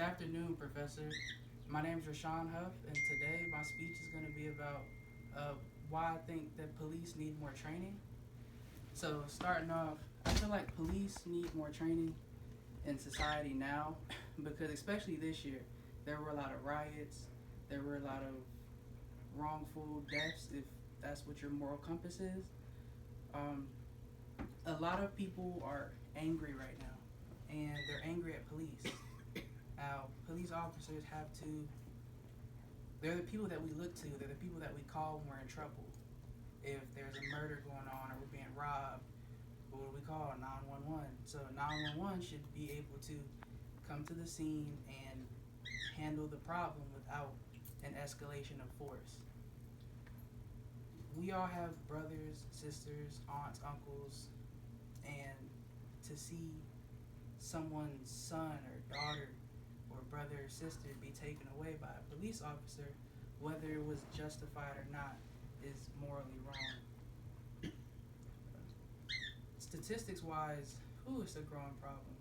afternoon, Professor. My name is Rashawn Huff, and today my speech is going to be about uh, why I think that police need more training. So, starting off, I feel like police need more training in society now because, especially this year, there were a lot of riots, there were a lot of wrongful deaths, if that's what your moral compass is. Um, a lot of people are angry right now, and they're angry at police. Now, police officers have to, they're the people that we look to, they're the people that we call when we're in trouble. If there's a murder going on or we're being robbed, what do we call? 911. So 911 should be able to come to the scene and handle the problem without an escalation of force. We all have brothers, sisters, aunts, uncles, and to see someone's son or daughter or brother or sister be taken away by a police officer, whether it was justified or not, is morally wrong. Statistics wise, it's a growing problem.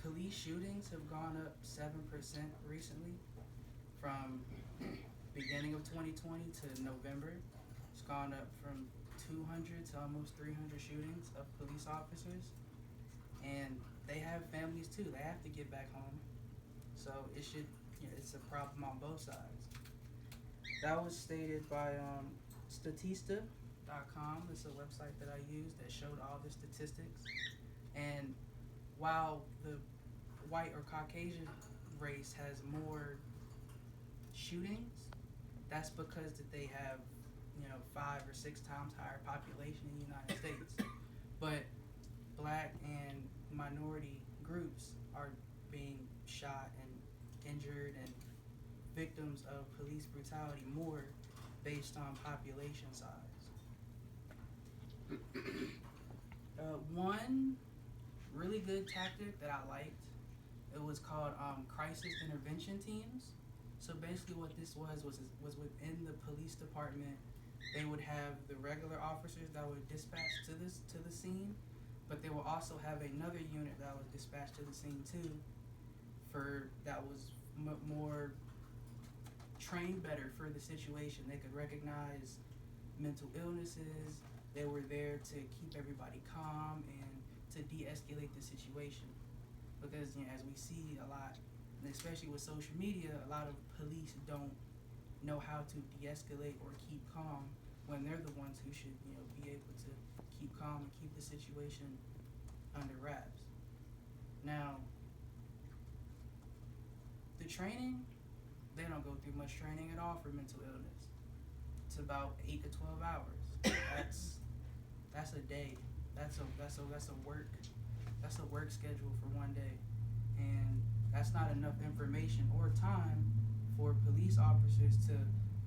Police shootings have gone up 7% recently from beginning of 2020 to November. It's gone up from 200 to almost 300 shootings of police officers. And they have families too. They have to get back home. So it's a problem on both sides. That was stated by Statista.com. It's a website that I used that showed all the statistics. And while the white or Caucasian race has more shootings, that's because that they have 5 or 6 times higher population in the United States. But black and minority groups are being shot and injured and victims of police brutality more based on population size. One really good tactic that I liked, it was called crisis intervention teams. So basically, what this was within the police department. They would have the regular officers that were dispatched to the scene, but they will also have another unit that was dispatched to the scene too, for that was more trained better for the situation. They could recognize mental illnesses. They were there to keep everybody calm and to de-escalate the situation. Because as we see a lot, especially with social media, a lot of police don't know how to de-escalate or keep calm when they're the ones who should be able to keep calm and keep the situation under wraps. Now, the training, they don't go through much training at all for mental illness. It's about 8 to 12 hours. That's a day. That's a work schedule for one day, and that's not enough information or time for police officers to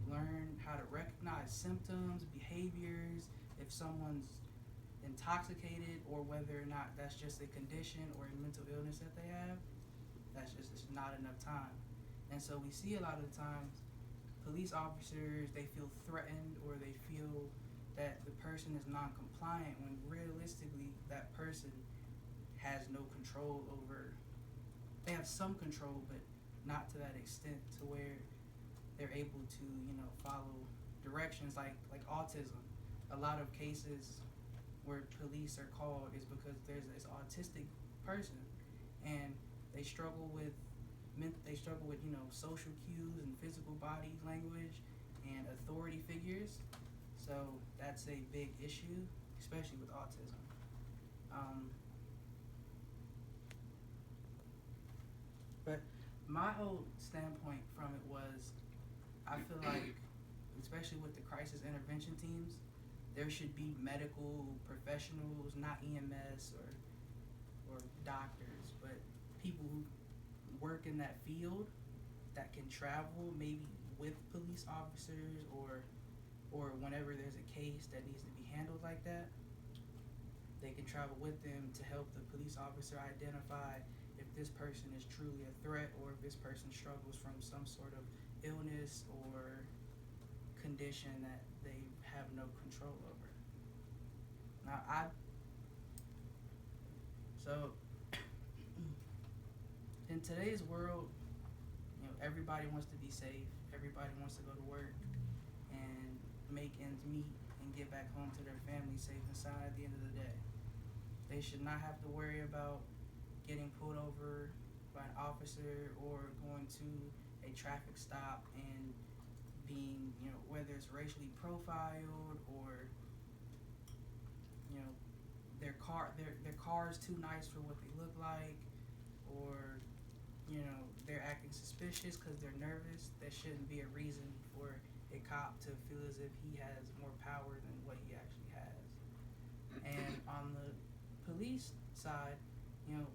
learn how to recognize symptoms, behaviors, if someone's intoxicated, or whether or not that's just a condition or a mental illness that they have. That's just it's not enough time. And so we see a lot of the times police officers, they feel threatened or they feel that the person is non-compliant when realistically that person has no control over, they have some control but not to that extent to where they're able to follow directions like autism. A lot of cases where police are called is because there's this autistic person and they struggle with social cues and physical body language and authority figures. So that's a big issue, especially with autism. But my whole standpoint from it was, I feel like, especially with the crisis intervention teams, there should be medical professionals, not EMS or doctors, but people who work in that field that can travel maybe with police officers or whenever there's a case that needs to be handled like that, they can travel with them to help the police officer identify if this person is truly a threat or if this person struggles from some sort of illness or condition that they have no control over. Now, so in in today's world, you know, everybody wants to be safe. Everybody wants to go to work and make ends meet and get back home to their family safe and sound at the end of the day. They should not have to worry about getting pulled over by an officer or going to a traffic stop and being, you know, whether it's racially profiled or, you know, their car is too nice for what they look like, or, you know, they're acting suspicious because they're nervous. That shouldn't be a reason for a cop to feel as if he has more power than what he actually has. And on the police side, you know,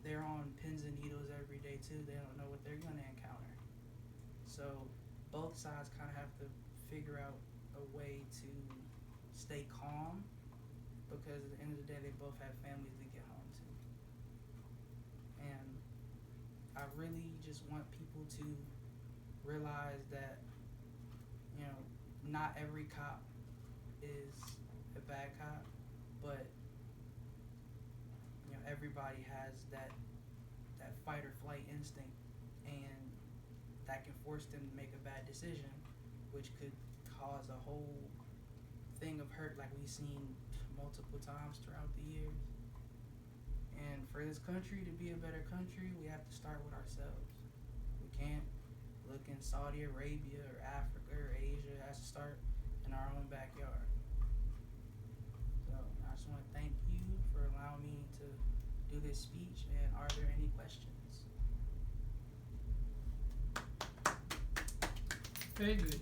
they're on pins and needles every day too. They don't know what they're gonna encounter. So both sides kind of have to figure out a way to stay calm, because at the end of the day, they both have families to get home to. And I really just want people to realize that, you know, not every cop is a bad cop, but you know, everybody has that fight or flight instinct, and that can force them to make a bad decision, which could cause a whole thing of hurt like we've seen multiple times throughout the years. And for this country to be a better country, we have to start with ourselves. We can't look in Saudi Arabia or Africa or Asia. It has to start in our own backyard. So I just want to thank you for allowing me to do this speech, and are there any questions? Very good.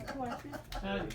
Question? Patty.